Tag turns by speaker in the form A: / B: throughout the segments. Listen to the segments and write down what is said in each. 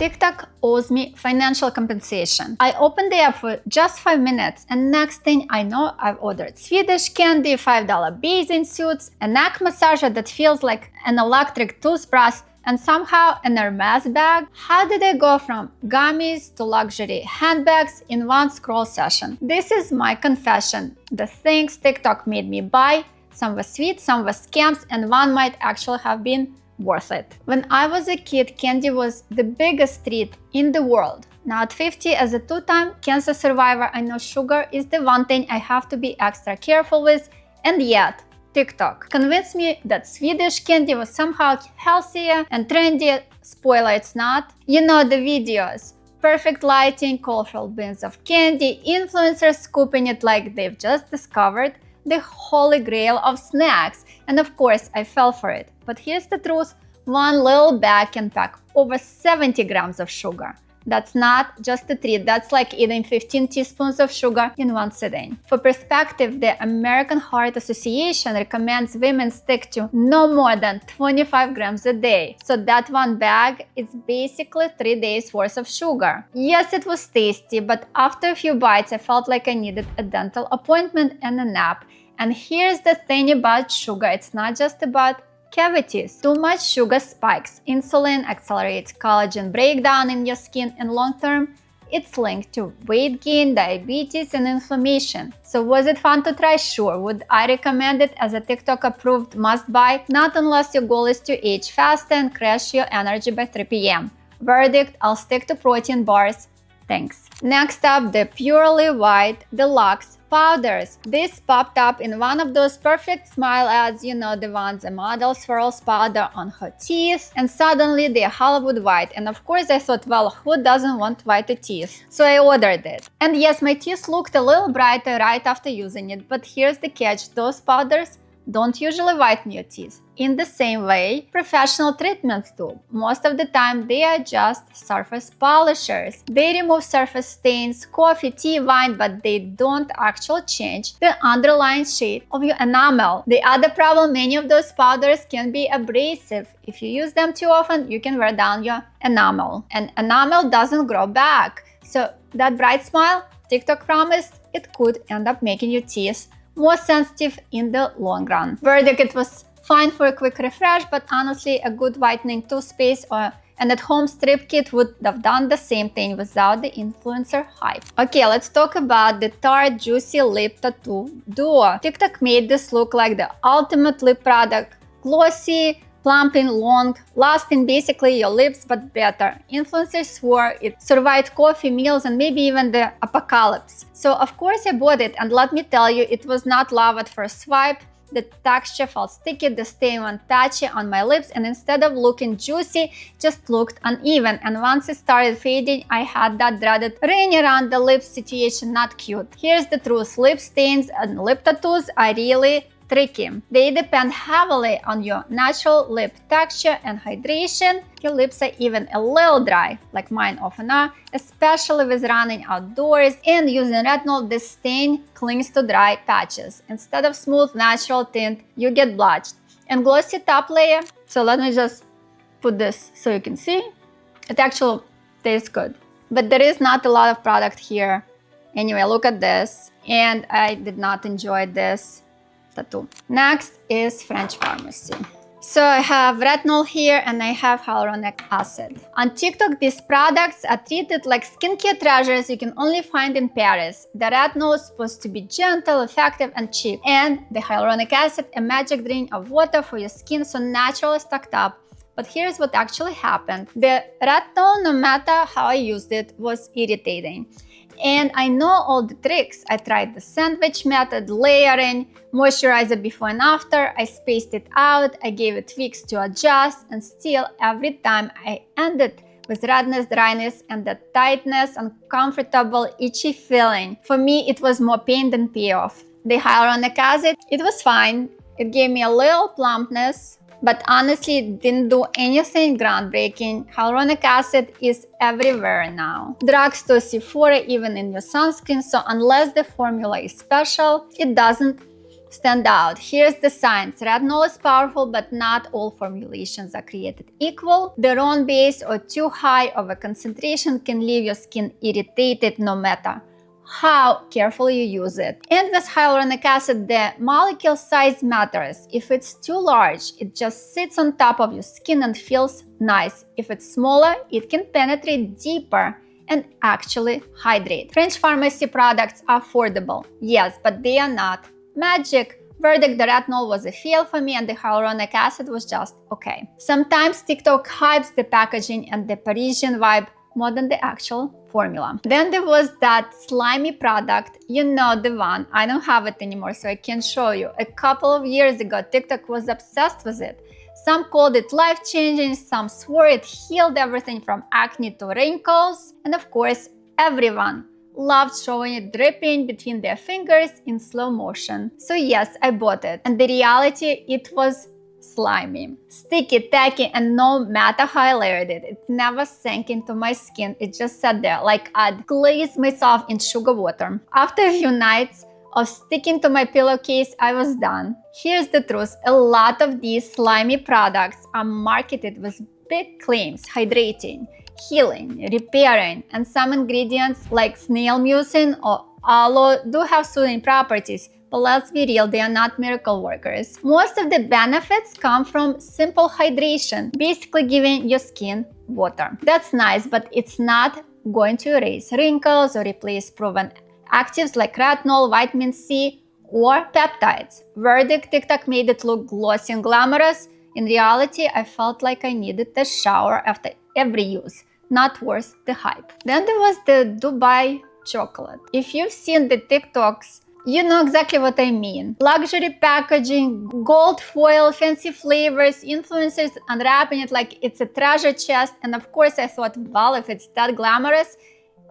A: TikTok owes me financial compensation. I opened the app for just 5 minutes and next thing I know, I've ordered Swedish candy, $5 bathing suits, a neck massager that feels like an electric toothbrush, and somehow an Hermès bag. How did I go from gummies to luxury handbags in one scroll session? This is my confession. The things TikTok made me buy, some were sweet, some were scams, and one might actually have been worth it. When I was a kid, candy was the biggest treat in the world. Now at 50, as a two-time cancer survivor, I know sugar is the one thing I have to be extra careful with, and yet TikTok convinced me that Swedish candy was somehow healthier and trendy. Spoiler, it's not. You know the videos. Perfect lighting, colorful bins of candy, influencers scooping it like they've just discovered the holy grail of snacks. And of course, I fell for it. But here's the truth, one little bag can pack over 70 grams of sugar. That's not just a treat, that's like eating 15 teaspoons of sugar in one sitting. For perspective, the American Heart Association recommends women stick to no more than 25 grams a day. So that one bag is basically 3 days worth of sugar. Yes, it was tasty, but after a few bites, I felt like I needed a dental appointment and a nap. And here's the thing about sugar, it's not just about cavities. Too much sugar spikes insulin, accelerates collagen breakdown in your skin, and long term, it's linked to weight gain, diabetes, and inflammation. So was it fun to try? Sure. Would I recommend it as a TikTok approved must buy? Not unless your goal is to age faster and crash your energy by 3 p.m. Verdict, I'll stick to protein bars. Thanks. Next up, the Purely White Deluxe powders. This popped up in one of those perfect smile ads, you know, the ones a model swirls powder on her teeth and suddenly they're Hollywood white. And of course I thought, well, who doesn't want whiter teeth? So I ordered it. And yes, my teeth looked a little brighter right after using it, but here's the catch, those powders don't usually whiten your teeth in the same way professional treatments do. Most of the time they are just surface polishers. They remove surface stains, coffee, tea, wine, but they don't actually change the underlying shade of your enamel. The other problem, many of those powders can be abrasive. If you use them too often, you can wear down your enamel. And enamel doesn't grow back. So that bright smile, TikTok promised, it could end up making your teeth more sensitive in the long run. Verdict, it was fine for a quick refresh, but honestly, a good whitening toothpaste or an at-home strip kit would have done the same thing without the influencer hype. Okay, let's talk about the Tarte Juicy Lip Tattoo Duo. TikTok made this look like the ultimate lip product. Glossy, plumping, long, lasting basically your lips, but better. Influencers swore it survived coffee, meals, and maybe even the apocalypse. So of course I bought it, and let me tell you, it was not love at first swipe. The texture felt sticky, the stain went patchy on my lips, and instead of looking juicy, just looked uneven. And once it started fading, I had that dreaded ring around the lips situation, not cute. Here's the truth, lip stains and lip tattoos are really tricky. They depend heavily on your natural lip texture and hydration. Your lips are even a little dry, like mine often are, especially with running outdoors and using retinol. This stain clings to dry patches. Instead of smooth natural tint, you get blotched. And glossy top layer, so let me just put this so you can see. It actually tastes good. But there is not a lot of product here. Anyway, look at this. And I did not enjoy this tattoo. Next is French Pharmacy. So I have retinol here and I have hyaluronic acid. On TikTok, these products are treated like skincare treasures you can only find in Paris. The retinol is supposed to be gentle, effective, and cheap. And the hyaluronic acid, a magic drink of water for your skin, so naturally stocked up. But here's what actually happened. The retinol, no matter how I used it, was irritating. And I know all the tricks. I tried the sandwich method, layering, moisturizer before and after. I spaced it out. I gave it weeks to adjust, and still every time I ended with redness, dryness, and that tightness, uncomfortable, itchy feeling. For me, it was more pain than payoff. The hyaluronic acid, it was fine. It gave me a little plumpness, but honestly, it didn't do anything groundbreaking. Hyaluronic acid is everywhere now. Drugstore, Sephora, even in your sunscreen, so unless the formula is special, it doesn't stand out. Here's the science. Retinol is powerful, but not all formulations are created equal. The wrong base or too high of a concentration can leave your skin irritated no matter how carefully you use it. And with hyaluronic acid, the molecule size matters. If it's too large, it just sits on top of your skin and feels nice. If it's smaller, it can penetrate deeper and actually hydrate. French pharmacy products are affordable, yes, but they are not magic. Verdict: the retinol was a fail for me and the hyaluronic acid was just okay. Sometimes TikTok hypes the packaging and the Parisian vibe more than the actual formula. Then there was that slimy product, you know the one. I don't have it anymore, so I can't show you. A couple of years ago, TikTok was obsessed with it. Some called it life-changing, some swore it healed everything from acne to wrinkles, and of course, everyone loved showing it dripping between their fingers in slow motion. So yes, I bought it, and the reality, it was slimy, sticky, tacky, and no matter how I layered it, it never sank into my skin. It just sat there like I'd glazed myself in sugar water. After a few nights of sticking to my pillowcase, I was done. Here's the truth: a lot of these slimy products are marketed with big claims: hydrating, healing, repairing, and some ingredients like snail mucin or aloe do have soothing properties. But let's be real, they are not miracle workers. Most of the benefits come from simple hydration, basically giving your skin water. That's nice, but it's not going to erase wrinkles or replace proven actives like retinol, vitamin C, or peptides. Verdict: TikTok made it look glossy and glamorous. In reality, I felt like I needed a shower after every use. Not worth the hype. Then there was the Dubai chocolate. If you've seen the TikToks, you know exactly what I mean. Luxury packaging, gold foil, fancy flavors, influencers unwrapping it like it's a treasure chest. And of course I thought, well, if it's that glamorous,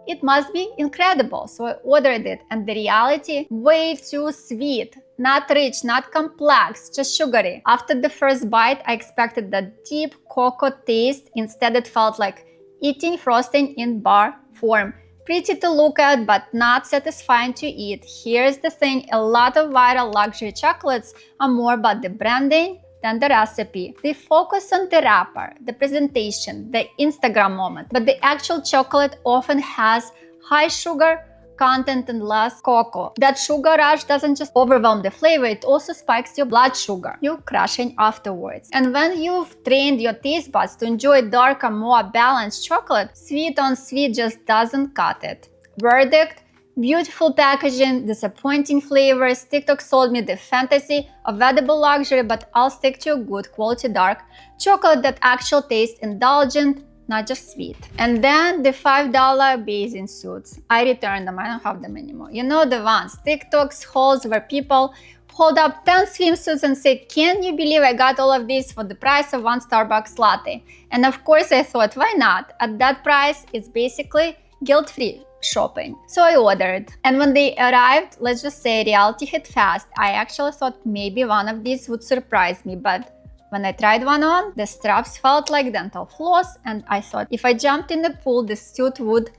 A: it must be incredible. So I ordered it, and the reality, way too sweet. Not rich, not complex, just sugary. After the first bite, I expected that deep cocoa taste. Instead, it felt like eating frosting in bar form. Pretty to look at, but not satisfying to eat. Here's the thing: a lot of viral luxury chocolates are more about the branding than the recipe. They focus on the wrapper, the presentation, the Instagram moment, but the actual chocolate often has high sugar content and less cocoa. That sugar rush doesn't just overwhelm the flavor, it also spikes your blood sugar. You're crashing afterwards. And when you've trained your taste buds to enjoy darker, more balanced chocolate, sweet on sweet just doesn't cut it. Verdict: beautiful packaging, disappointing flavors. TikTok sold me the fantasy of edible luxury, but I'll stick to a good quality dark chocolate that actually tastes indulgent, not just sweet. And then the $5 bathing suits. I returned them, I don't have them anymore. You know the ones, TikTok's hauls where people hold up 10 swimsuits and say, can you believe I got all of these for the price of one Starbucks latte? And of course I thought, why not? At that price, it's basically guilt-free shopping. So I ordered. And when they arrived, let's just say reality hit fast. I actually thought maybe one of these would surprise me, but when I tried one on, the straps felt like dental floss, and I thought if I jumped in the pool, the suit would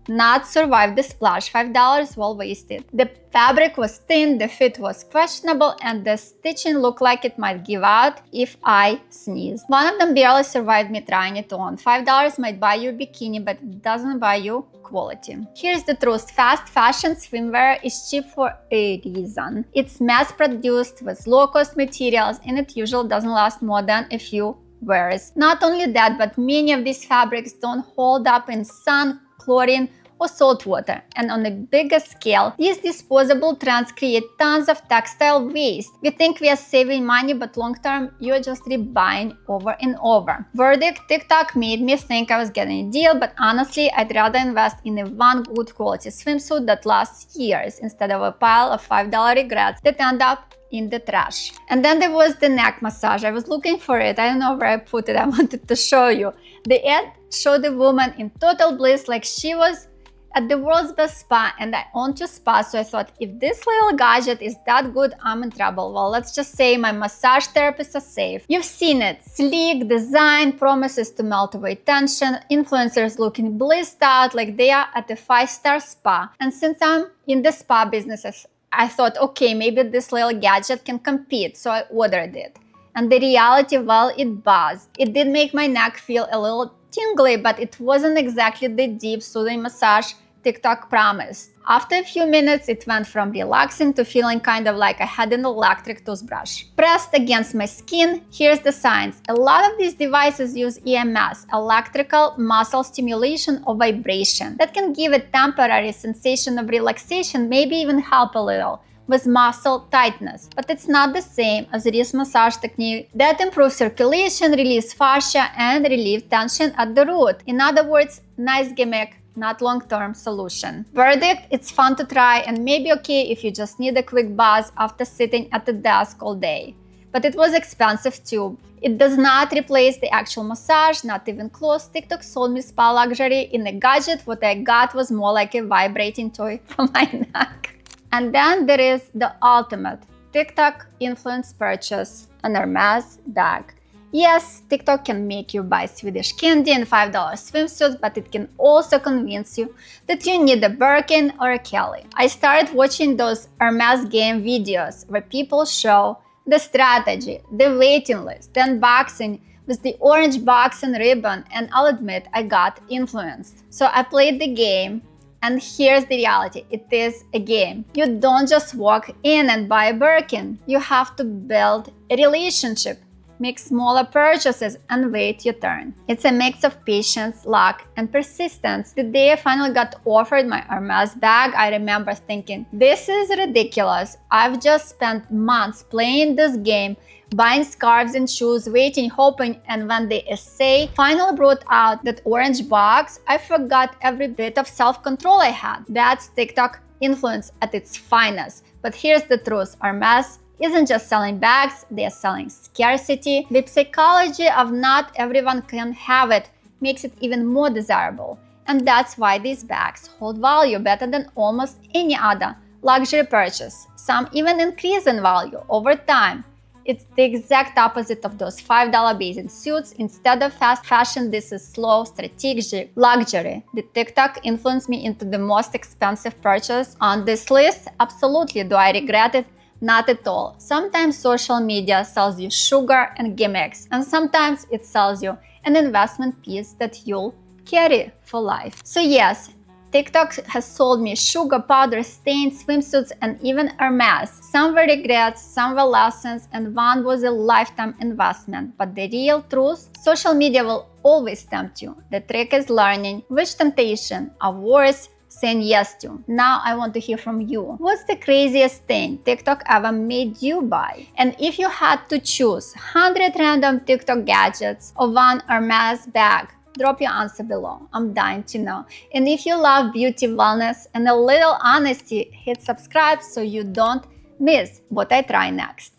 A: not survive the splash. $5 well wasted. The fabric was thin, the fit was questionable, and the stitching looked like it might give out if I sneezed. One of them barely survived me trying it on. $5 might buy you a bikini, but it doesn't buy you quality. Here's the truth: fast fashion swimwear is cheap for a reason. It's mass-produced with low-cost materials, and it usually doesn't last more than a few wears. Not only that, but many of these fabrics don't hold up in sun, chlorine, or salt water. And on a bigger scale, these disposable trends create tons of textile waste. We think we are saving money, but long term, you're just rebuying over and over. Verdict: TikTok made me think I was getting a deal, but honestly, I'd rather invest in a one good quality swimsuit that lasts years instead of a pile of $5 regrets that end up in the trash. And then there was the neck massage. I was looking for it. I don't know where I put it. I wanted to show you. The ad showed a woman in total bliss, like she was at the world's best spa, and I own two spas, so I thought, if this little gadget is that good, I'm in trouble. Well, let's just say my massage therapists are safe. You've seen it. Sleek design, promises to melt away tension, influencers looking blissed out like they are at a 5-star spa. And since I'm in the spa business I thought, okay, maybe this little gadget can compete, so I ordered it. And the reality, well, it buzzed. It did make my neck feel a little tingly, but it wasn't exactly the deep, soothing massage TikTok promised. After a few minutes, it went from relaxing to feeling kind of like I had an electric toothbrush pressed against my skin. Here's the science. A lot of these devices use EMS, electrical muscle stimulation or vibration, that can give a temporary sensation of relaxation, maybe even help a little with muscle tightness. But it's not the same as a wrist massage technique that improves circulation, release fascia, and relieve tension at the root. In other words, nice gimmick, not long-term solution. Verdict: it's fun to try and maybe okay if you just need a quick buzz after sitting at the desk all day. But it was expensive too. It does not replace the actual massage, not even close. TikTok sold me spa luxury in a gadget. What I got was more like a vibrating toy for my neck. And then there is the ultimate TikTok influence purchase, an Hermès bag. Yes, TikTok can make you buy Swedish candy and $5 swimsuits, but it can also convince you that you need a Birkin or a Kelly. I started watching those Hermès game videos where people show the strategy, the waiting list, the unboxing with the orange box and ribbon, and I'll admit I got influenced. So I played the game, and here's the reality: it is a game. You don't just walk in and buy a Birkin. You have to build a relationship, make smaller purchases, and wait your turn. It's a mix of patience, luck, and persistence. The day I finally got offered my Hermès bag, I remember thinking, this is ridiculous. I've just spent months playing this game, buying scarves and shoes, waiting, hoping, and when the essay finally brought out that orange box, I forgot every bit of self-control I had. That's TikTok influence at its finest. But here's the truth: Hermès isn't just selling bags, they are selling scarcity. The psychology of not everyone can have it makes it even more desirable. And that's why these bags hold value better than almost any other luxury purchase. Some even increase in value over time. It's the exact opposite of those $5 bathing suits. Instead of fast fashion, this is slow, strategic luxury. Did TikTok influence me into the most expensive purchase on this list? Absolutely. Do I regret it? Not at all. Sometimes social media sells you sugar and gimmicks, and sometimes it sells you an investment piece that you'll carry for life. So yes, TikTok has sold me sugar, powder, stains, swimsuits, and even Hermès. Some were regrets, some were lessons, and one was a lifetime investment. But the real truth: social media will always tempt you. The trick is learning which temptation are worth saying yes to. Now I want to hear from you. What's the craziest thing TikTok ever made you buy? And if you had to choose 100 random TikTok gadgets or one Hermès bag, drop your answer below. I'm dying to know. And if you love beauty, wellness, and a little honesty, hit subscribe so you don't miss what I try next.